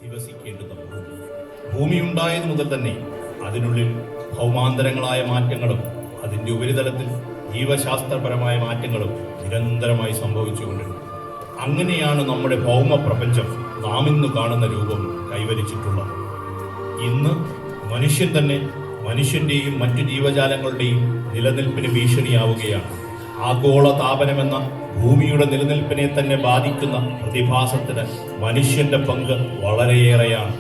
അധിവസിക്കേണ്ടുന്ന ഭൂമി. ഭൂമിയുണ്ടായത് മുതൽ തന്നെ അതിനുള്ളിൽ ഭൗമാന്തരങ്ങളായ മാറ്റങ്ങളും അതിൻ്റെ ഉപരിതലത്തിൽ ജീവശാസ്ത്രപരമായ മാറ്റങ്ങളും നിരന്തരമായി സംഭവിച്ചുകൊണ്ടിരുന്നു. അങ്ങനെയാണ് നമ്മുടെ ഭൗമ പ്രപഞ്ചം നാം ഇന്ന് കാണുന്ന രൂപം കൈവരിച്ചിട്ടുള്ളത്. ഇന്ന് മനുഷ്യൻ തന്നെ മനുഷ്യന്റെയും മറ്റു ജീവജാലങ്ങളുടെയും നിലനിൽപ്പിന് ഭീഷണിയാവുകയാണ്. ആഗോള താപനമെന്ന ഭൂമിയുടെ നിലനിൽപ്പിനെ തന്നെ ബാധിക്കുന്ന പ്രതിഭാസത്തിന് മനുഷ്യന്റെ പങ്ക് വളരെയേറെയാണ്.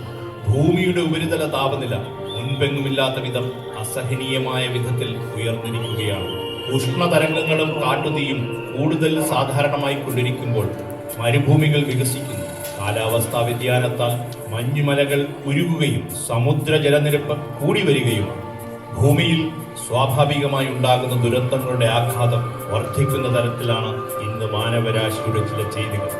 ഭൂമിയുടെ ഉപരിതല താപനില മുൻപെങ്ങുമില്ലാത്ത വിധം അസഹനീയമായ വിധത്തിൽ ഉയർന്നിരിക്കുകയാണ്. ഉഷ്ണതരംഗങ്ങളും കാട്ടുതീയും കൂടുതൽ സാധാരണമായി കൊണ്ടിരിക്കുമ്പോൾ മരുഭൂമികൾ വികസിക്കുന്നു. കാലാവസ്ഥാ വ്യതിയാനത്താൽ മഞ്ഞുമലകൾ ഉരുകുകയും സമുദ്ര ജലനിരപ്പ് കൂടി വരികയുമാണ്. ഭൂമിയിൽ സ്വാഭാവികമായി ഉണ്ടാകുന്ന ദുരന്തങ്ങളുടെ ആഘാതം വർദ്ധിക്കുന്ന തരത്തിലാണ് ഇന്ന് മാനവരാശിയുടെ ചില ചെയ്തികൾ.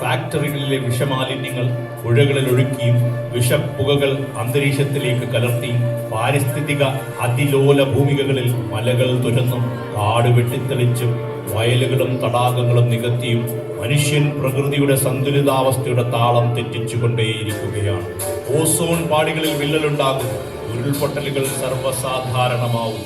ഫാക്ടറികളിലെ വിഷമാലിന്യങ്ങൾ പുഴകളിൽ ഒഴുക്കിയും വിഷപ്പുകകൾ അന്തരീക്ഷത്തിലേക്ക് കലർത്തിയും പാരിസ്ഥിതിക അതിലോല ഭൂമികകളിൽ മലകൾ തുരന്നും കാട് വെട്ടിത്തെളിച്ചും വയലുകളും തടാകങ്ങളും നികത്തിയും മനുഷ്യൻ പ്രകൃതിയുടെ സന്തുലിതാവസ്ഥയുടെ താളം തെറ്റിച്ചുകൊണ്ടേയിരിക്കുകയാണ്. ഓസോൺ പാളികളിൽ വിള്ളലുണ്ടാകും, ഉരുൾപൊട്ടലുകൾ സർവ്വസാധാരണമാവും.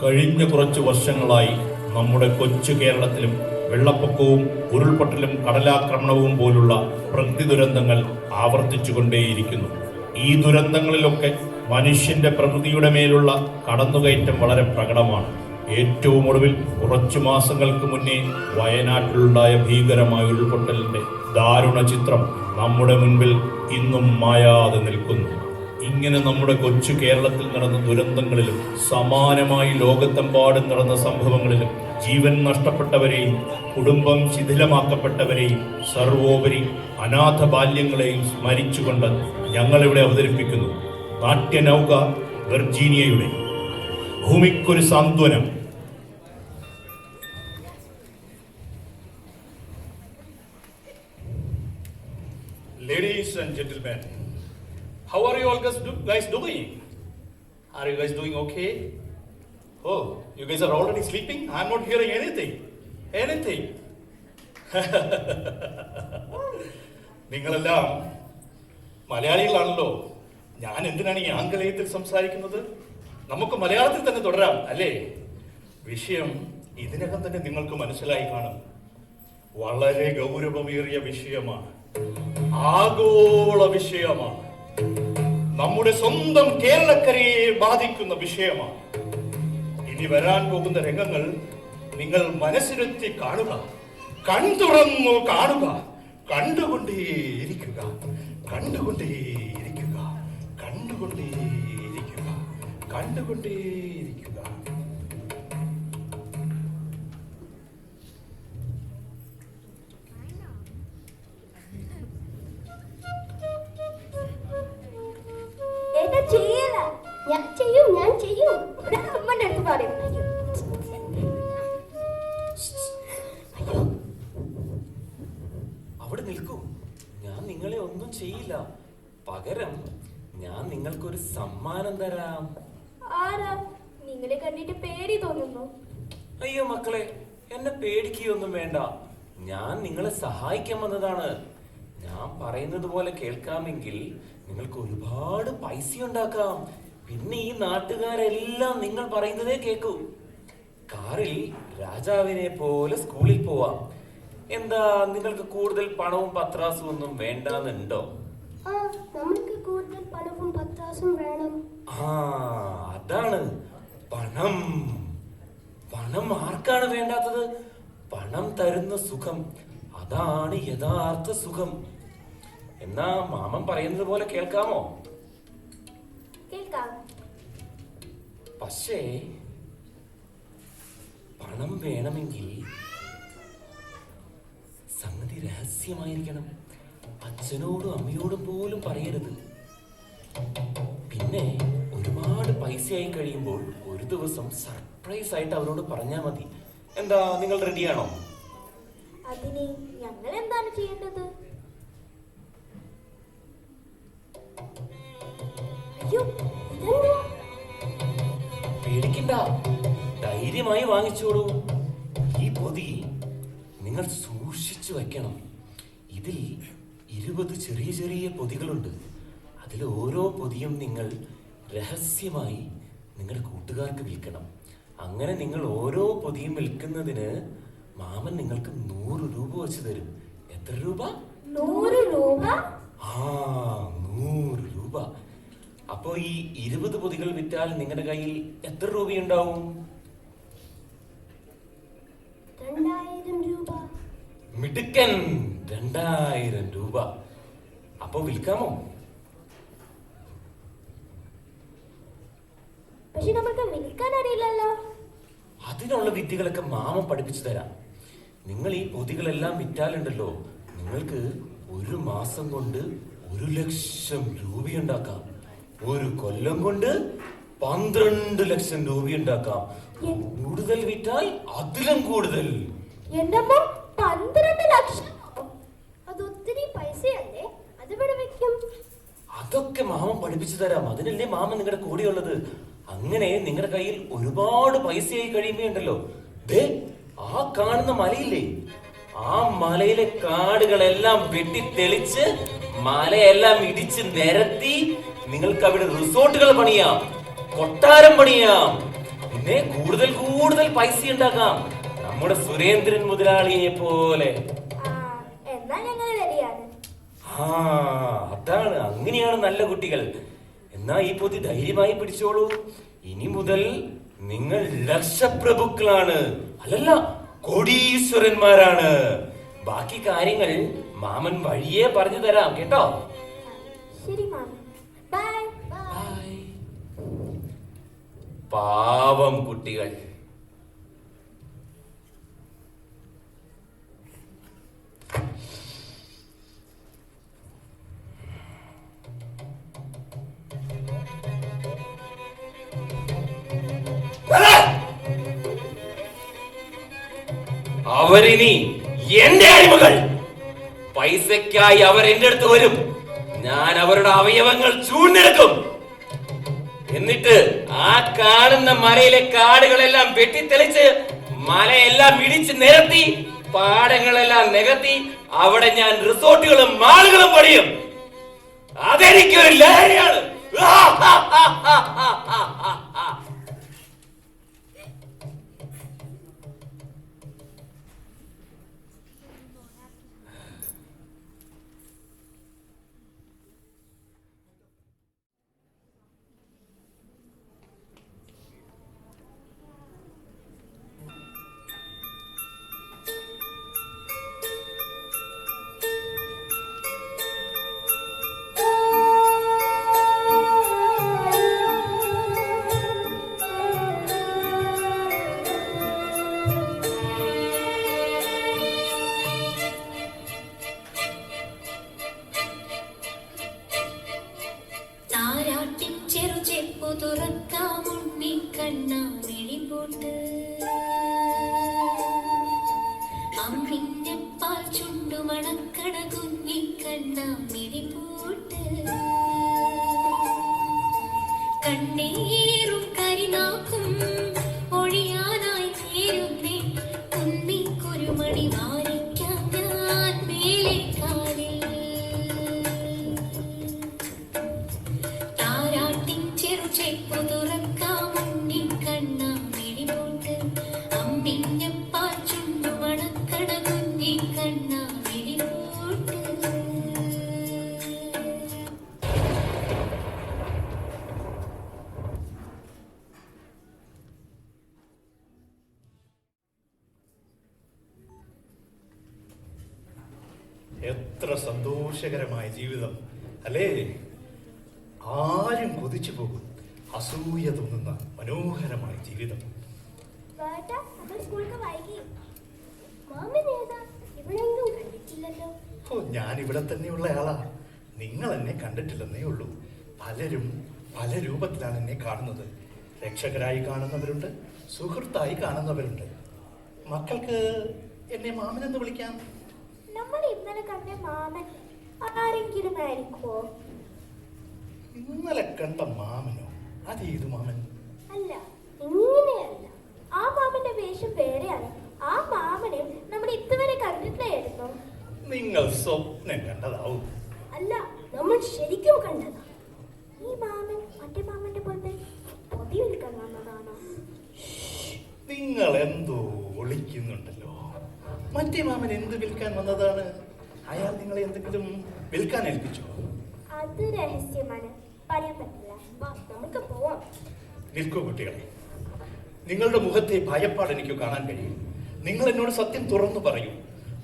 കഴിഞ്ഞ കുറച്ചു വർഷങ്ങളായി നമ്മുടെ കൊച്ചു കേരളത്തിലും വെള്ളപ്പൊക്കവും ഉരുൾപൊട്ടലും കടലാക്രമണവും പോലുള്ള പ്രകൃതി ദുരന്തങ്ങൾ ആവർത്തിച്ചുകൊണ്ടേയിരിക്കുന്നു. ഈ ദുരന്തങ്ങളിലൊക്കെ മനുഷ്യന്റെ പ്രകൃതിയുടെ മേലുള്ള കടന്നുകയറ്റം വളരെ പ്രകടമാണ്. ഏറ്റവും ഒടുവിൽ കുറച്ചു മാസങ്ങൾക്ക് മുന്നേ വയനാട്ടിലുണ്ടായ ഭീകരമായ ഉരുൾപൊട്ടലിന്റെ ദാരുണ ചിത്രം നമ്മുടെ മുൻപിൽ ഇന്നും മായാതെ നിൽക്കുന്നു. ഇങ്ങനെ നമ്മുടെ കൊച്ചു കേരളത്തിൽ നടന്ന ദുരന്തങ്ങളിലും സമാനമായി ലോകത്തെമ്പാടും നടന്ന സംഭവങ്ങളിലും ജീവൻ നഷ്ടപ്പെട്ടവരെയും കുടുംബം ശിഥിലമാക്കപ്പെട്ടവരെയും സർവോപരി അനാഥ ബാല്യങ്ങളെയും സ്മരിച്ചുകൊണ്ട് ഞങ്ങളിവിടെ അവതരിപ്പിക്കുന്നു നാട്യനൗക വെർജീനിയയുടെ ഭൂമിക്കൊരു സാന്ത്വനം. Ladies and gentlemen, how are you all guys doing? Are you guys doing okay? Oh, you guys are already sleeping? I'm not hearing anything. നിങ്ങളെല്ലാം മലയാളികളാണല്ലോ. ഞാൻ എന്തിനാണ് ഈ ആംഗലേയത്തിൽ സംസാരിക്കുന്നത്? നമുക്ക് മലയാളത്തിൽ തന്നെ തുടരാം അല്ലേ? വിഷയം ഇതിനകം തന്നെ നിങ്ങൾക്ക് മനസ്സിലായി കാണും. വളരെ ഗൗരവമേറിയ വിഷയമാണ്, ആഗോള വിഷയമാണ്, നമ്മുടെ സ്വന്തം കേരളക്കരയെ ബാധിക്കുന്ന വിഷയമാണ്. ഇനി വരാൻ പോകുന്ന രംഗങ്ങൾ നിങ്ങൾ മനസ്സിലെത്തി കാണുക, കൺതുറന്നു കാണുക, കണ്ടുകൊണ്ടേയിരിക്കുക, കണ്ടുകൊണ്ടേയിരിക്കുക, കണ്ടുകൊണ്ടേയിരിക്കുക, കണ്ടുകൊണ്ടേയിരിക്കുക. അവിടെ നിൽക്കൂ, ഞാൻ നിങ്ങളെ ഒന്നും ചെയ്യില്ല. പകരം ഞാൻ നിങ്ങൾക്കൊരു സമ്മാനം തരാം. ആരാ? നിങ്ങളെ കണ്ടിട്ട് പേടി തോന്നുന്നു. അയ്യോ മക്കളെ, എന്നെ പേടിക്കുകയൊന്നും വേണ്ട. ഞാൻ നിങ്ങളെ സഹായിക്കാൻ വന്നതാണ്. ഞാൻ പറയുന്നത് പോലെ കേൾക്കാമെങ്കിൽ നിങ്ങൾക്ക് ഒരുപാട് പൈസ ഉണ്ടാക്കാം. പിന്നെ ഈ നാട്ടുകാരെല്ലാം നിങ്ങൾ പറയുന്നതേ കേൾക്കൂ. കാറിൽ രാജാവിനെ പോലെ സ്കൂളിൽ പോവാം. എന്താ, നിങ്ങൾക്ക് കൂടുതൽ പണവും പത്രാസും ഒന്നും വേണ്ടെന്നുണ്ടോ? നമുക്ക് കൂടുതൽ പണവും പത്രാസും വേണം. അതാണ് പണം. പണം ആർക്കാണ് വേണ്ടാത്തത്? പണം തരുന്ന സുഖം, അതാണ് യഥാർത്ഥ സുഖം. എന്നാ മാമൻ പറയുന്നത് പോലെ കേൾക്കാമോ? കേൾക്കാം. പക്ഷേ പണം വേണമെങ്കിൽ സംഗതി രഹസ്യമായിരിക്കണം. അച്ഛനോടും അമ്മയോടും പോലും പറയരുത്. പിന്നെ ഒരുപാട് പൈസയായി കഴിയുമ്പോൾ ഒരു ദിവസം സർപ്രൈസ് ആയിട്ട് അവരോട് പറഞ്ഞാൽ മതി. എന്താ, നിങ്ങൾ റെഡിയാണോ? അതിന് ഞങ്ങൾ എന്താണ് ചെയ്യേണ്ടത്? പേടിക്കണ്ട, ധൈര്യമായി വാങ്ങിച്ചോളൂ. ഈ പൊതി നിങ്ങൾ സൂക്ഷിച്ചു വെക്കണം. ഇതിൽ 20 ചെറിയ ചെറിയ പൊതികളുണ്ട്. അതിൽ ഓരോ പൊതിയും നിങ്ങൾ രഹസ്യമായി നിങ്ങളുടെ കൂട്ടുകാർക്ക് വിൽക്കണം. അങ്ങനെ നിങ്ങൾ ഓരോ പൊതിയും വിൽക്കുന്നതിന് മാമൻ നിങ്ങൾക്ക് 100 രൂപ വെച്ച് തരും. എത്ര രൂപ? 100 രൂപ. ആ 100 രൂപ. അപ്പോ ഈ 20 പൊതികൾ വിറ്റാൽ നിങ്ങളുടെ കയ്യിൽ എത്ര രൂപയുണ്ടാവും? 2000 രൂപ. മിടുക്കൻ, 2000 രൂപ. അപ്പോ വിൽക്കാമോ? പക്ഷെ നമുക്ക് വിൽക്കാൻ അറിയില്ലല്ലോ. അതിനുള്ള വിദ്യകളൊക്കെ മാമൻ പഠിപ്പിച്ചു തരാം. നിങ്ങൾ ഈ പൊതികളെല്ലാം വിറ്റാലുണ്ടല്ലോ, നിങ്ങൾക്ക് 1 മാസം കൊണ്ട് 1 ലക്ഷം രൂപയുണ്ടാക്കാം. 1 കൊല്ലം കൊണ്ട് 12 ലക്ഷം രൂപയുണ്ടാക്കാം. കൂടുതൽ വിറ്റാൽ അതിലും കൂടുതൽ. എന്റെ 12 ലക്ഷം. അത് ഒത്തിരി പൈസയല്ലേ? അത് പഠിപ്പിക്കും. അതൊക്കെ മാമൻ പഠിപ്പിച്ചു തരാം. അതിനല്ലേ മാമൻ നിങ്ങളുടെ കൂടെയുള്ളത്. അങ്ങനെ നിങ്ങളുടെ കയ്യിൽ ഒരുപാട് പൈസയായി കഴിയുമ്പോണ്ടല്ലോ, ദേ ആ കാണുന്ന മലയില്ലേ, ആ മലയിലെ കാടുകളെല്ലാം വെട്ടിത്തെളിച്ച് മലയെല്ലാം ഇടിച്ച് നിരത്തി നിങ്ങൾക്ക് അവിടെ റിസോർട്ടുകൾ പണിയാം, കൊട്ടാരം പണിയാം. പിന്നെ കൂടുതൽ കൂടുതൽ പൈസ ഉണ്ടാക്കാം, നമ്മുടെ സുരേന്ദ്രൻ മുതലാളിയെ പോലെ. എന്നാ ഞങ്ങൾ റെഡിയാണ്. ആ അതാണ്, അങ്ങനെയാണ് നല്ല കുട്ടികൾ. എന്നാ ഈ പൊതി ധൈര്യമായി പിടിച്ചോളൂ. ഇനി മുതൽ നിങ്ങൾ ലക്ഷപ്രഭുക്കളാണ്, അല്ലല്ല കോടീശ്വരന്മാരാണ്. ബാക്കി കാര്യങ്ങൾ മാമൻ വഴിയേ പറഞ്ഞു തരാം കേട്ടോ. ശരി മാമൻ. ബൈ. ബൈ. പാവം കുട്ടികൾ. അവരിനി എന്റെ അടിമകൾ. പൈസക്കായി അവർ എന്റെ അടുത്ത് വരും. ഞാൻ അവരുടെ അവയവങ്ങൾ ചൂണ്ടെടുക്കും. എന്നിട്ട് ആ കാണുന്ന മലയിലെ കാടുകളെല്ലാം വെട്ടിത്തെളിച്ച് മലയെല്ലാം ഇടിച്ച് നിരത്തി പാടങ്ങളെല്ലാം നികത്തി അവിടെ ഞാൻ റിസോർട്ടുകളും മാളുകളും പണിയും. അതെനിക്കൊരു ലഹരിയാണ്. കണ്ണീരും കരിനാക്കും ഒഴിയാനായി തീരുന്നേ കുന്നിക്കുരുമണി വാരിക്കാൻ ഞാൻ മേലെ കാലിൽ താരാട്ടിൻ ചെറുചെപ്പു തുറക്കാം ഉണ്ണിക്കണ്ണ മിഴിപോട്ട് അമ്മിഞ്ഞപ്പാൽ ചുണ്ടു മണക്കണ കുഞ്ഞിക്കണ്ണ മിഴിപോട്ട്. എത്ര സന്തോഷകരമായ ജീവിതം അല്ലേ? ആരും കൊതിച്ചു പോകും. അസൂയ തോന്നുന്ന മനോഹരമായ ജീവിതം. ഞാൻ ഇവിടെ തന്നെയുള്ള ആളാ. നിങ്ങൾ എന്നെ കണ്ടിട്ടില്ലെന്നേ ഉള്ളൂ. പലരും പല രൂപത്തിലാണ് എന്നെ കാണുന്നത്. രക്ഷകരായി കാണുന്നവരുണ്ട്, സുഹൃത്തായി കാണുന്നവരുണ്ട്. മക്കൾക്ക് എന്നെ മാമനെന്ന് വിളിക്കാം. നമ്മൾ ഇന്നലെ കണ്ട മാമൻ ആരെങ്കിലും ആയിരിക്കുമോ? ഇന്നലെ കണ്ട മാമനോ? അതേത് മാമൻ? അല്ല, ഇങ്ങനെയല്ല. ആ മാമന്റെ വേഷം വേറെയാണ്. ആ മാമനെ നമ്മൾ ഇതുവരെ കണ്ടിട്ടില്ലായിരുന്നു. നിങ്ങൾ സ്വപ്നം കണ്ടതാവും. അല്ല, നമ്മൾ ശരിക്കും കണ്ടതാ. ചിരിക്കുന്നുണ്ടല്ലോ. മറ്റേ മാമൻ എന്ത് വിൽക്കാൻ വന്നതാണ്? അയാൾ നിങ്ങളെ എന്തെങ്കിലും വിൽക്കാൻ ഏൽപ്പിച്ചോ? അത് രഹസ്യമാണ്, പറയാൻ പറ്റില്ല. വാ, നമുക്ക് പോവാം. നിൽക്കൂ കുട്ടികളെ, നിങ്ങളുടെ മുഖത്തെ ഭയപ്പാട് എനിക്ക് കാണാൻ കഴിയും. നിങ്ങൾ എന്നോട് സത്യം തുറന്നു പറയൂ.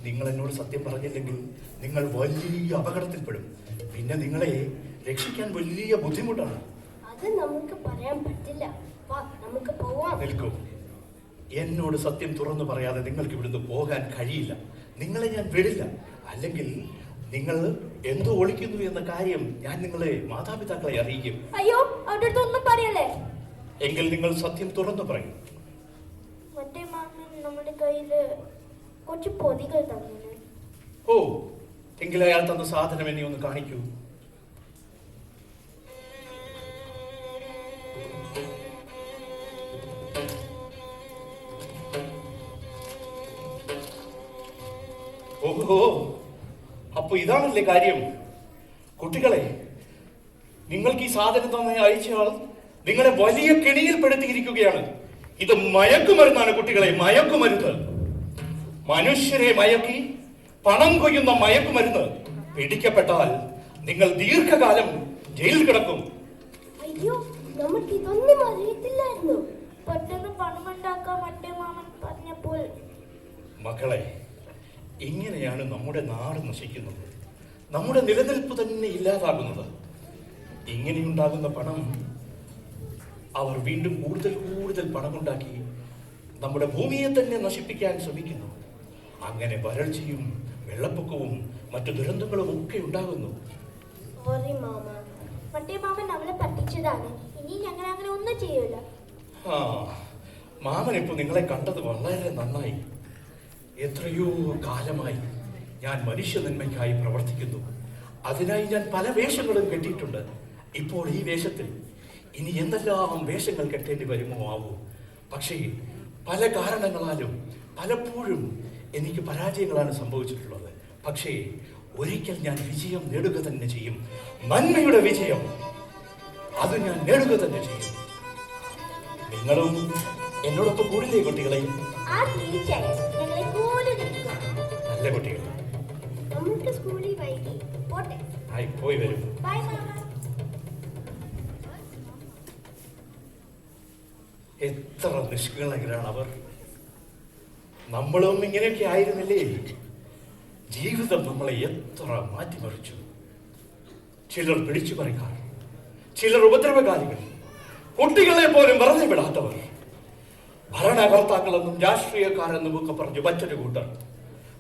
നിങ്ങൾ എന്നോട് സത്യം പറഞ്ഞില്ലെങ്കിൽ നിങ്ങൾ വലിയ അപകടത്തിൽപ്പെടും. പിന്നെ നിങ്ങളെ രക്ഷിക്കാൻ വലിയ ബുദ്ധിമുട്ടാണ്. അത് നമുക്ക് പറയാൻ പറ്റില്ല. വാ, നമുക്ക് പോവാം. നിൽക്കൂ. എന്നോട് സത്യം തുറന്നു പറയാതെ നിങ്ങൾക്ക് ഇവിടുന്ന് പോകാൻ കഴിയില്ല. നിങ്ങളെ ഞാൻ വിടില്ല. അല്ലെങ്കിൽ നിങ്ങൾ എന്തോ ഒളിക്കുന്നു എന്ന കാര്യം ഞാൻ നിങ്ങളെ മാതാപിതാക്കളെ അറിയിക്കും. അയ്യോ, അവരുടെ അടുത്ത് ഒന്നും പറയല്ലേ. എങ്കിൽ നിങ്ങൾ സത്യം തുറന്നു പറയും. മറ്റേ മാമൻ നമ്മുടെ കയ്യില് കുറച്ച് പൊതികൾ തന്നു. ഓ, എങ്കിൽ അയാൾ തന്ന സാധനം എന്നെ ഒന്ന് കാണിക്കൂ. ഓഹോ, അപ്പൊ ഇതാണല്ലേ കാര്യം. കുട്ടികളെ, നിങ്ങൾക്ക് ഈ സാധനം തന്നെ അയച്ചയാൾ നിങ്ങളെ വലിയ കെണിയിൽപ്പെടുത്തിയിരിക്കുകയാണ്. ഇത് മയക്കുമരുന്നാണ് കുട്ടികളെ, മയക്കുമരുന്ന്. മനുഷ്യരെ മയക്കി പണം കൊയ്യുന്ന മയക്കുമരുന്ന്. പിടിക്കപ്പെട്ടാൽ നിങ്ങൾ ദീർഘകാലം ജയിലിൽ കിടക്കും. അയ്യോ, നമുക്ക് ഇതൊന്നും അറിയത്തില്ലായിരുന്നു. പെട്ടെന്ന് പണമുണ്ടാക്കാൻ മറ്റേ മാമൻ പറഞ്ഞപ്പോൾ. മക്കളെ, ഇങ്ങനെയാണ് നമ്മുടെ നാട് നശിക്കുന്നത്. നമ്മുടെ നിലനിൽപ്പ് തന്നെ ഇല്ലാതാകുന്നത്. ഇങ്ങനെയുണ്ടാകുന്ന പണം അവർ വീണ്ടും കൂടുതൽ കൂടുതൽ പണമുണ്ടാക്കി നമ്മുടെ ഭൂമിയെ തന്നെ നശിപ്പിക്കാൻ ശ്രമിക്കുന്നു. അങ്ങനെ വരൾച്ചയും വെള്ളപ്പൊക്കവും മറ്റു ദുരന്തങ്ങളും ഒക്കെ ഉണ്ടാകുന്നു. സോറി മാമ, മറ്റേ മാമൻ നമ്മളെ പറ്റിച്ചതാണ്. ഇനി ഞങ്ങൾ അങ്ങനെ ഒന്നും ചെയ്യൂല. ആ, മാമൻ ഇപ്പൊ നിങ്ങളെ കണ്ടത് വളരെ നന്നായി. എത്രയോ കാലമായി ഞാൻ മനുഷ്യ നന്മയ്ക്കായി പ്രവർത്തിക്കുന്നു. അതിനായി ഞാൻ പല വേഷങ്ങളും കെട്ടിയിട്ടുണ്ട്. ഇപ്പോൾ ഈ വേഷത്തിൽ ഇനി എന്തെല്ലാം വേഷങ്ങൾ കെട്ടേണ്ടി വരുമോ ആവൂ. പക്ഷേ പല കാരണങ്ങളാലും പലപ്പോഴും എനിക്ക് പരാജയങ്ങളാണ് സംഭവിച്ചിട്ടുള്ളത്. പക്ഷേ ഒരിക്കൽ ഞാൻ വിജയം നേടുക തന്നെ ചെയ്യും. നന്മയുടെ വിജയം, അത് ഞാൻ നേടുക തന്നെ ചെയ്യും. നിങ്ങളും എന്നോടൊപ്പം കൂടില്ലേ കുട്ടികളെ? ആ, തീർച്ചയായും ഞങ്ങളെ കൂടെ നിൽക്കുക. നല്ല കുട്ടികൾ. നമുക്ക് സ്കൂളിൽ വൈകി പോട്ടെ. ആയി, പോയി വരും. ബൈ മാമ. എത്ര നിഷ്കളങ്കരാണ് അവർ. നമ്മളും ഇങ്ങനെയൊക്കെ ആയിരുന്നില്ലേ? ജീവിതം നമ്മളെ എത്ര മാറ്റിമറിച്ചു. ചിലർ പിടിച്ചു പറിക്കാർ, ചിലർ ഉപദ്രവകാരികൾ, കുട്ടികളെ പോലും വെറുതെ വിടാത്തവർ, ഭരണകർത്താക്കളെന്നും രാഷ്ട്രീയക്കാരെന്നും ഒക്കെ പറഞ്ഞു മറ്റൊരു കൂട്ടർ,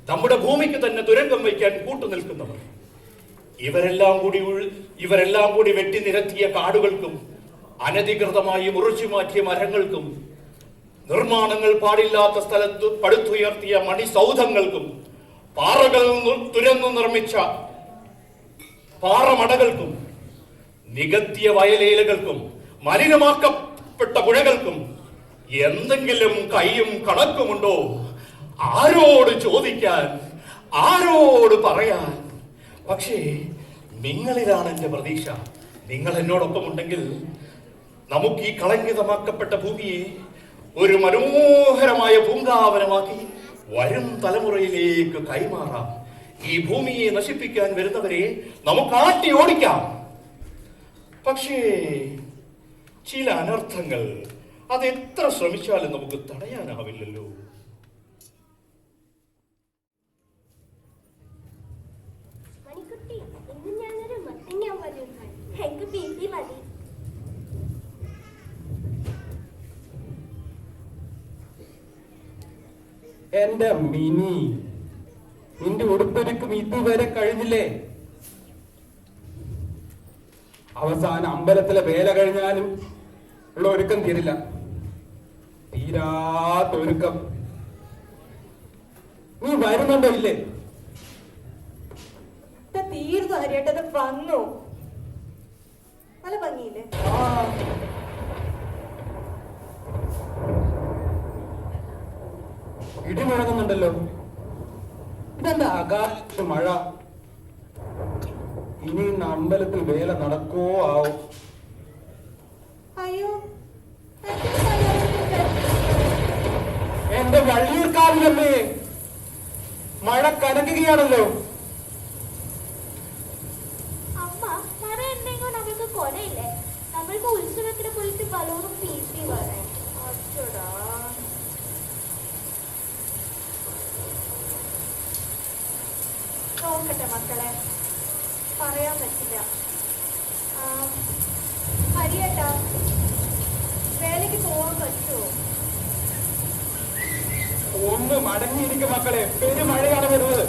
നമ്മുടെ ഭൂമിക്ക് തന്നെ തുരങ്കം വയ്ക്കാൻ കൂട്ടുനിൽക്കുന്നവർ. ഇവരെല്ലാം കൂടി വെട്ടി നിരത്തിയ കാടുകൾക്കും അനധികൃതമായി മുറിച്ചു മാറ്റിയ മരങ്ങൾക്കും നിർമ്മാണങ്ങൾ പാടില്ലാത്ത സ്ഥലത്ത് പടുത്തുയർത്തിയ മണിസൗധങ്ങൾക്കും പാറകളിൽ തുരന്നു നിർമ്മിച്ച പാറമടകൾക്കും നികത്തിയ വയലേലകൾക്കും മലിനമാക്കപ്പെട്ട പുഴകൾക്കും എന്തെങ്കിലും കൈയും കണക്കുമുണ്ടോ? ആരോട് ചോദിക്കാൻ, ആരോട് പറയാൻ? പക്ഷേ നിങ്ങളിലാണ് എന്റെ പ്രതീക്ഷ. നിങ്ങൾ എന്നോടൊപ്പം ഉണ്ടെങ്കിൽ നമുക്ക് ഈ കളങ്കിതമാക്കപ്പെട്ട ഭൂമിയെ ഒരു മനോഹരമായ പൂങ്കാവനമാക്കി വരും തലമുറയിലേക്ക് കൈമാറാം. ഈ ഭൂമിയെ നശിപ്പിക്കാൻ വരുന്നവരെ നമുക്ക് ആട്ടി ഓടിക്കാം. പക്ഷേ ചില അനർത്ഥങ്ങൾ അത് എത്ര ശ്രമിച്ചാലും നമുക്ക് തടയാനാവില്ലല്ലോ. മണിക്കുട്ടി, ഇന്ന് ഞാനൊരു മത്തങ്ങ വരുന്നു. എനിക്ക് ബീപ്പി മതി. എന്റെ മിനി, നിന്റെ ഉടുപ്പൊരുക്കും ഇതുവരെ കഴിഞ്ഞില്ലേ? അവസാനം അമ്പലത്തിലെ വേല കഴിഞ്ഞാലും ഉള്ള ഒരുക്കം തീരില്ല. തീരാത്തൊരുക്കം. നീ വരുന്നുണ്ടോ ഇല്ലേ? തീർന്നു ഹരിയേട്ടത് വന്നു. നല്ല ഭംഗിയില്ലേ? ഇടി മുഴങ്ങുന്നുണ്ടല്ലോ. ഇതെന്താ ആകാശത്ത് മഴ? ഇനി ഇന്ന് അമ്പലത്തിൽ വേല നടക്കോ ആവും. അയ്യോ, എന്റെ വള്ളിയൂർക്കാവിലമ്മേ, മഴ കനക്കുകയാണല്ലോ. അമ്മ മഴയുണ്ടെങ്കിൽ നമ്മൾക്ക് കൊലയില്ലേ? നമ്മൾക്ക് ഉത്സവത്തിന് പോയിട്ട് ബലൂണും പീപ്പി വേണേ. അച്ചോടാ. നോക്കട്ടെ മക്കളെ, പറയാൻ പറ്റില്ല. ഹരിയേട്ടാ, വേലയ്ക്ക് പോവാൻ പറ്റുമോ? ഒന്ന് മടങ്ങിയിരിക്കും മക്കളെ, പെരുമഴയാണ് വരുന്നത്.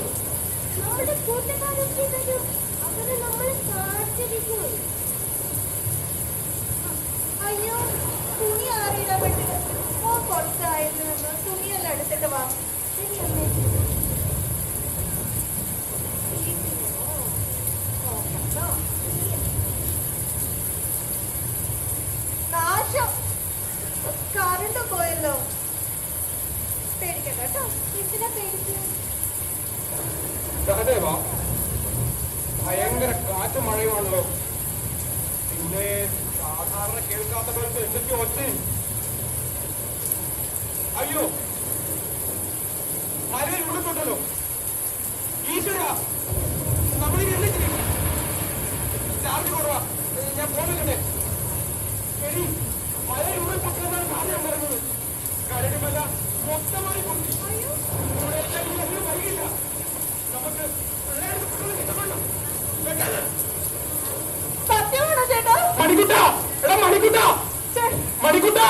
നമ്മുടെ കൂട്ടുകാരൊക്കെ വരും. അവരെ നമ്മൾ കാത്തിരിക്കും. അയ്യോ, തുണി ആറിയിടാൻ പറ്റില്ല. കുറച്ചായിരുന്നു തുണിയെല്ലാം എടുത്തിട്ട് വാ. ശരിയല്ലേ? നാശം, കറണ്ട് പോയല്ലോ. പേടിക്കണ്ട കേട്ടോ. എന്തിനാ പേടിച്ചു? സഹദേവാ, ഭയങ്കര കാറ്റും മഴയുമാണല്ലോ. പിന്നെ സാധാരണ കേൾക്കാത്ത പോലത്തെ എന്തൊക്കെയോ ഒച്ചയും. അയ്യോ, മലയിൽ ഉള്ളിട്ടുണ്ടല്ലോ. ഈശ്വര, നമ്മളിനി എന്ത് ചെയ്യും? ചാർജ് കുറവാ, ഞാൻ പോകുന്നുണ്ടേ. ശരി, മലയിൽ ഉള്ളിട്ടുണ്ടെന്നാണ് കാര്യം പറയുന്നത്. കരടുമല്ല മൊത്തമായി പൊട്ടി. വൈകില്ല. നമുക്ക് സത്യമാണോ ചേട്ടാ? മണിക്കുട്ട, എടാ മണിക്കുട്ട, മണിക്കുട്ട.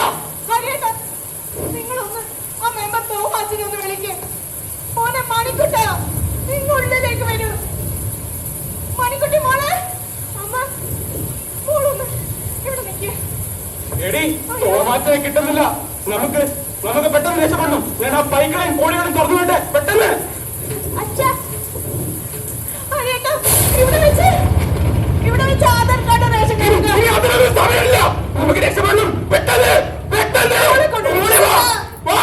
ഹരിയേട്ടാ, നിങ്ങളൊന്ന് ആ മെമ്പർ തോമാച്ചിനെ ഒന്ന് വിളിക്കേ. മോനെ മണിക്കുട്ട, നിങ്ങൾ ഉള്ളിലേക്ക് വരൂ. മണിക്കുട്ടി മോളെ. അമ്മ, മോളൊന്ന് ഇവിടെ നിൽക്കേ. എടി, തോമാച്ചനെ കിട്ടുന്നില്ല. നമുക്ക് പെട്ടെന്ന് രക്ഷപ്പെടണം. ഞാൻ ആ പൈക്കളെയും കോഴികളും തുറന്നു വേണ്ടേ? പെട്ടെന്ന്. അച്ഛാ, ഹരിയേട്ടാ, ഇവിടെ വെച്ച് ആധാർ കാർഡ് റേഷൻ കാർഡ്. ഇനി അതിനൊരു സമയമില്ല. നമുക്ക് രക്ഷപ്പെടണം. പെട്ടെന്ന് പെട്ടെന്ന് ഓടി വാ. വാ.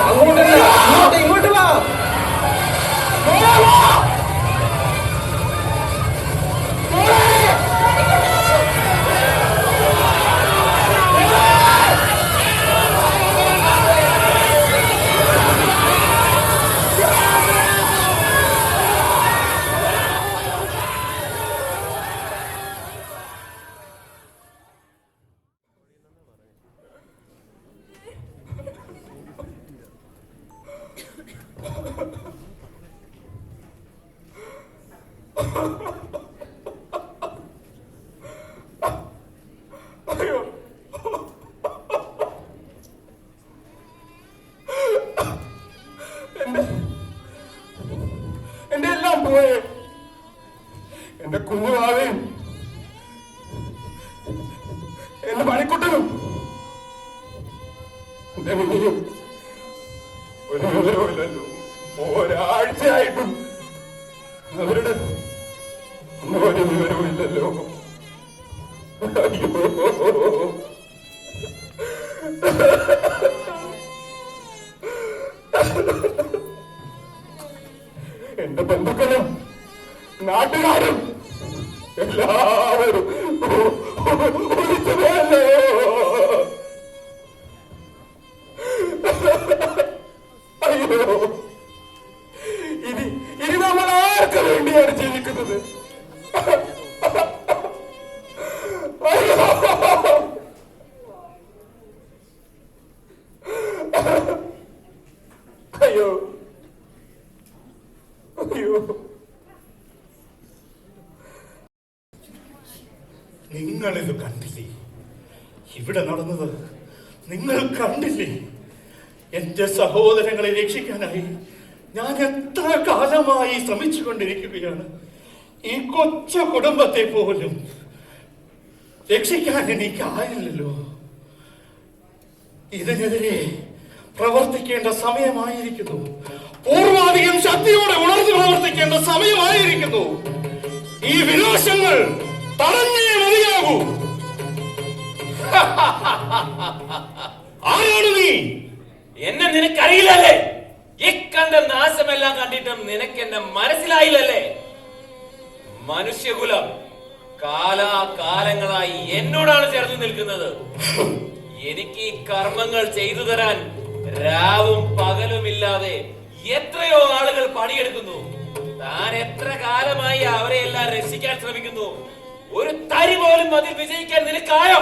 അങ്ങോട്ടല്ല, ഇങ്ങോട്ട് വാ. മോളെ വാ. അയ്യോ, എന്റെ എല്ലാം പോയേ. എന്റെ കുഞ്ഞുവാവേയും എന്റെ മണിക്കുട്ടനും എന്റെ മിനിയും ഒരു വിവരമില്ലല്ലോ. ഒരാഴ്ചയായിട്ടും അവരുടെ ഒരു വിവരമില്ലല്ലോ. അയ്യോ, എന്റെ ബന്ധുക്കളും നാട്ടുകാരും എല്ലാവരും ഒളിച്ചതല്ലോ. അയ്യോ, ഇനി നമ്മൾ ആർക്ക് വേണ്ടിയാണ് ജീവിക്കുന്നത്? അയ്യോ, അയ്യോ. നിങ്ങളിത് കണ്ടില്ലേ? ഇവിടെ നടന്നത് നിങ്ങൾ കണ്ടില്ലേ? എന്റെ സഹോദരങ്ങളെ രക്ഷിക്കാനായി ഞാൻ എത്ര കാലമായി ശ്രമിച്ചുകൊണ്ടിരിക്കുകയാണ്. ഈ കൊച്ചു കുടുംബത്തെ പോലും രക്ഷിക്കാൻ എനിക്കായില്ലല്ലോ. ഇതിനെതിരെ പ്രവർത്തിക്കേണ്ട സമയമായിരിക്കുന്നു. പൂർവാധികം ശക്തിയോടെ ഉണർന്നു പ്രവർത്തിക്കേണ്ട സമയമായിരിക്കുന്നു. ഈ വിനാശങ്ങൾ തടഞ്ഞേ മതിയാകൂ. ആരാണ് നീ? എന്നെ നിനക്കറിയില്ലല്ലേ? ഈ കണ്ട നാശമെല്ലാം കണ്ടിട്ടും നിനക്ക് എന്നെ മനസ്സിലായില്ലല്ലേ? മനുഷ്യകുലം കാലാകാലങ്ങളായി എന്നോടാണ് ചേർന്ന് നിൽക്കുന്നത്. എനിക്ക് ഈ കർമ്മങ്ങൾ ചെയ്തു തരാൻ രാവും പകലുമില്ലാതെ എത്രയോ ആളുകൾ പണിയെടുക്കുന്നു. താൻ എത്ര കാലമായി അവരെ എല്ലാം രക്ഷിക്കാൻ ശ്രമിക്കുന്നു. ഒരു തരി പോലും അതിൽ വിജയിക്കാൻ നിനക്കായോ?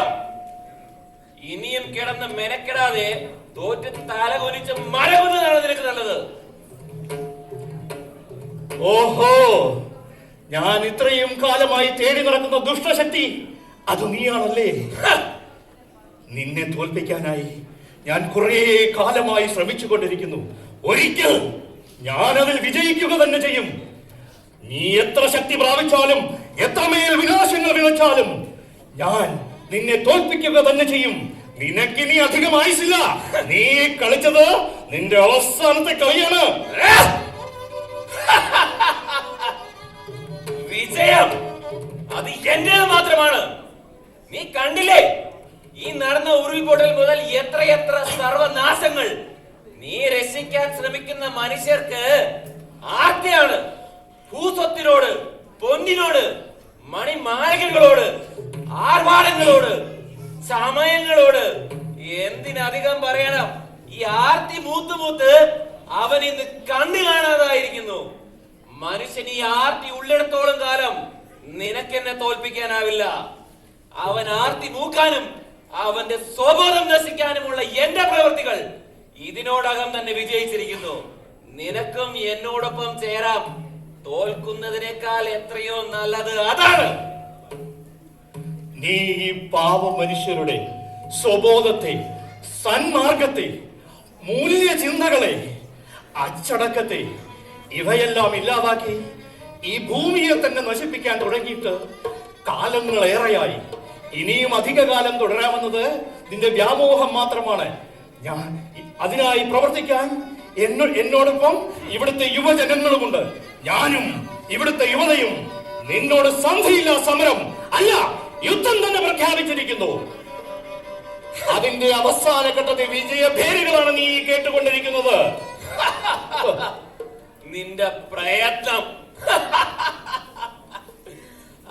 ഇനിയും കിടന്ന് മെനക്കെടാതെ തോറ്റ് തലകൊലിച്ച് മരകുന്നതാണ് നിനക്ക് നല്ലത്. ഓഹോ, ഞാൻ ഇത്രയും കാലമായി തേടി നടക്കുന്ന ദുഷ്ടശക്തി അത് നീയാണല്ലേ? നിന്നെ തോൽപ്പിക്കാനായി ഞാൻ കുറെ കാലമായി ശ്രമിച്ചുകൊണ്ടിരിക്കുന്നു. ഒരിക്കൽ ഞാൻ അതിൽ വിജയിക്കുക തന്നെ ചെയ്യും. നീ എത്ര ശക്തി പ്രാപിച്ചാലും എത്രമേൽ വിനാശങ്ങൾ വിളച്ചാലും ഞാൻ നിന്നെ തോൽപ്പിക്കുക തന്നെ ചെയ്യും. നിനക്കിനി അധികം ആയുസില്ല. നീ കളിച്ചത് നിന്റെ അവസാനത്തെ കളിയാണ്. വിജയം അത് എന്റേത് മാത്രമാണ്. നീ കണ്ടില്ലേ ഈ നടന്ന ഉരുൾപൊട്ടൽ മുതൽ എത്രയെത്ര സർവനാശങ്ങൾ. നീ രക്ഷിക്കാൻ ശ്രമിക്കുന്ന മനുഷ്യർക്ക് ആർത്തിയാണ്. ഭൂസ്വത്തിനോട്, പൊന്നിനോട്, മണിമാളികകളോട്, ആർഭാടങ്ങളോട്, സമയങ്ങളോട്, എന്തിനധികം പറയണം, ഈ ആർത്തി മൂത്ത് അവൻ ഇന്ന് കണ്ണു കാണാതായിരിക്കുന്നു. മനുഷ്യൻ ഈ ആർത്തി ഉള്ളിടത്തോളം കാലം നിനക്കെന്നെ തോൽപ്പിക്കാനാവില്ല. അവൻ ആർത്തി മൂക്കാനും അവന്റെ സ്വബോധം നശിക്കാനുമുള്ള എന്റെ പ്രവൃത്തികൾ ഇതിനോടകം തന്നെ വിജയിച്ചിരിക്കുന്നു. നിനക്കും എന്നോടൊപ്പം ചേരാം. തോൽക്കുന്നതിനേക്കാൾ എത്രയോ നല്ലത് അതാണ്. നീ ഈ പാവ മനുഷ്യരുടെ സ്വബോധത്തെ, സന്മാർഗത്തെ, മൂല്യചിന്തകളെ, അച്ചടക്കത്തെ ഇവയെല്ലാം ഇല്ലാതാക്കി ഈ ഭൂമിയെ തന്നെ നശിപ്പിക്കാൻ തുടങ്ങിയിട്ട് കാലങ്ങളേറെയായി. ഇനിയും അധികകാലം തുടരാമെന്നത് നിന്റെ വ്യാമോഹം മാത്രമാണ്. ഞാൻ അതിനായി പ്രവർത്തിക്കാൻ എന്നോടൊപ്പം ഇവിടുത്തെ യുവജനങ്ങളുമുണ്ട്. ഞാനും ഇവിടുത്തെ യുവതയും നിന്നോട് സന്ധിയില്ല സമരം അല്ല, യുദ്ധം തന്നെ പ്രഖ്യാപിച്ചിരിക്കുന്നു. അതിന്റെ അവസാന ഘട്ടത്തിൽ വിജയഭേരികളാണ് നീ കേട്ടുകൊണ്ടിരിക്കുന്നത്. നിന്റെ പ്രയത്നം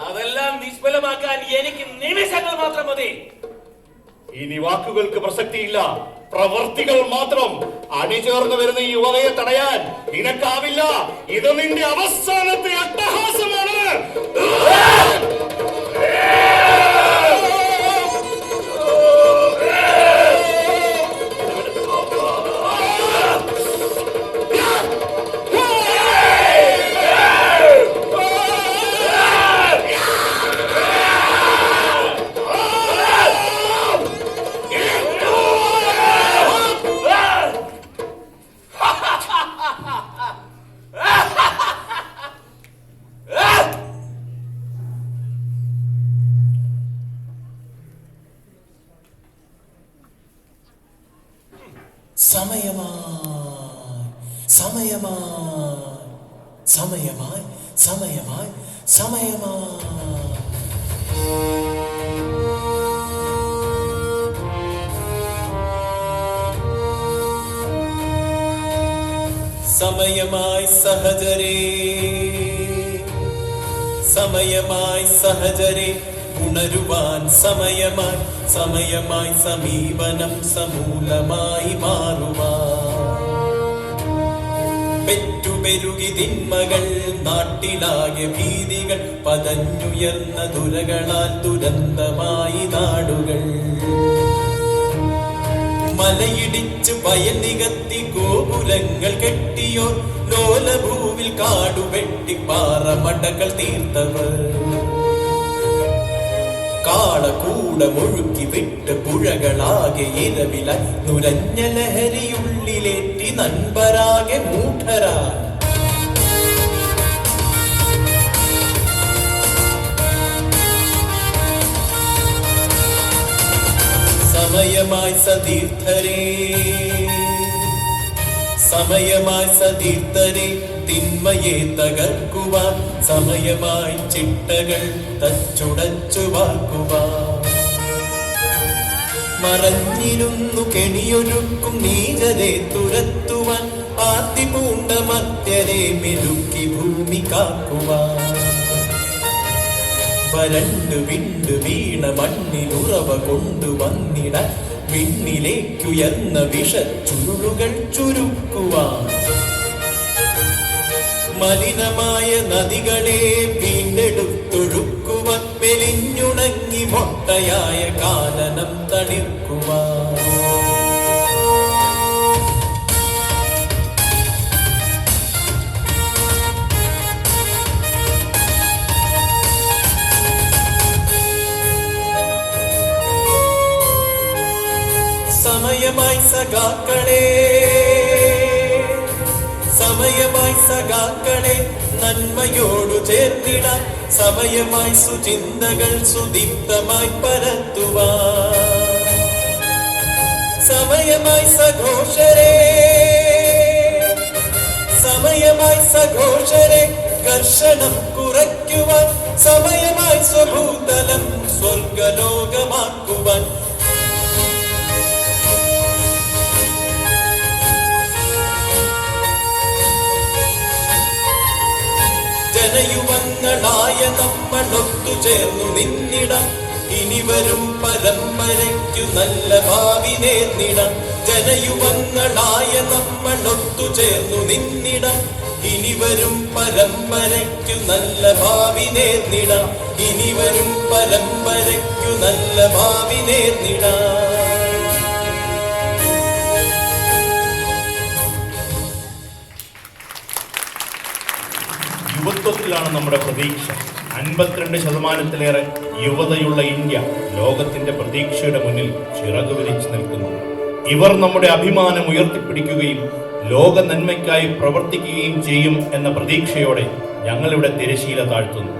അതെല്ലാം നിഷ്ഫലമാക്കാൻ എനിക്ക് നിമിഷങ്ങൾ മാത്രം മതി. ഇനി വാക്കുകൾക്ക് പ്രസക്തിയില്ല, പ്രവർത്തികൾ മാത്രം. അണിചേർന്ന് വരുന്ന ഈ യുവതയെ തടയാൻ നിനക്കാവില്ല. ഇത് നിന്റെ അവസാനത്തെ അട്ടഹാസമാണ്. സമയമായി സഹജരേ, സമയമായി സഹജരേ, ഉണരുവാൻ സമയമായി, സമയമായി സമീപനം സമൂലമായി മാറുവാൻ. പെറ്റുപെരുകി തിന്മകൾ, നാട്ടിലാകെ ഭീതികൾ, പതഞ്ഞുയർന്ന ദുരകളാൽ ദുരന്തമായി നാടുകൾ. മലയിടിച്ച് വയൽ നികത്തി ഗോപുരങ്ങൾ കെട്ടിയോർ, ലോലഭൂവിൽ കാടുവെട്ടി പാറമടകൾ തീർത്തവർ. കാളകൂടമൊഴുക്കി വിട്ട് പുഴകളാകെ ഇരവിലായി നുരഞ്ഞ ലഹരിയുള്ളിലേറ്റി നൻപരാകെ മൂഢരായി. സമയമായി സതീർത്ഥരേ, സമയമായി സതീർത്ഥരേ, തിന്മയെ തകർക്കുവാൻ. സമയമായി ചിട്ടകൾ തച്ചുടച്ചു വാർക്കുവാൻ. മറഞ്ഞിരുന്നു കെണിയൊരുക്കും നീചരെ തുരത്തുവാൻ. ആർത്തി പൂണ്ട മർത്യരെ മെരുക്കി ഭൂമി കാക്കുവാൻ. വരണ്ടു വിണ്ടു വീണ മണ്ണിലുറവ കൊണ്ടുവന്നിട വിണ്ണിലേക്കുയർന്ന വിഷച്ചുരുളുകൾ ചുരുക്കുവാൻ മലിനമായ നദികളെ വീണ്ടെടുത്തൊഴുക്കുവാൻ മെലിഞ്ഞുണങ്ങി മൊട്ടയായ കാനനം തളിർക്കുവാൻ സമയമായി സഖാക്കളെ നന്മയോടു ചേർത്തിടാൻ സമയമായി സുചിന്തകൾ സുദീപ്തമായി പരത്തുവാൻ സമയമായി സഘോഷരെ കർഷണം കുറയ്ക്കുവാൻ സമയമായി സ്വഭൂതലം സ്വർഗലോകമാക്കുവാൻ ജനയുവങ്ങളായ നമ്മളൊത്തു ചേർന്നു നിന്നിടാം ഇനി വരും പരമ്പരയ്ക്കു നല്ല ഭാവി നേർന്നിടാം ജനയുവങ്ങളായ നമ്മളൊത്തു ചേർന്നു നിന്നിടാം ഇനി വരും പരമ്പരയ്ക്കു നല്ല ഭാവി നേർന്നിടാം ഇനി വരും പരമ്പരയ്ക്കു നല്ല ഭാവി നേർന്നിടാം. യുവത്വത്തിലാണ് നമ്മുടെ പ്രതീക്ഷ. 52% യുവതയുള്ള ഇന്ത്യ ലോകത്തിന്റെ പ്രതീക്ഷയുടെ മുന്നിൽ ചിറകു വിരിച്ചു നിൽക്കുന്നു. ഇവർ നമ്മുടെ അഭിമാനം ഉയർത്തിപ്പിടിക്കുകയും ലോക നന്മയ്ക്കായി പ്രവർത്തിക്കുകയും ചെയ്യും എന്ന പ്രതീക്ഷയോടെ ഞങ്ങളിവിടെ തിരശീല താഴ്ത്തുന്നു.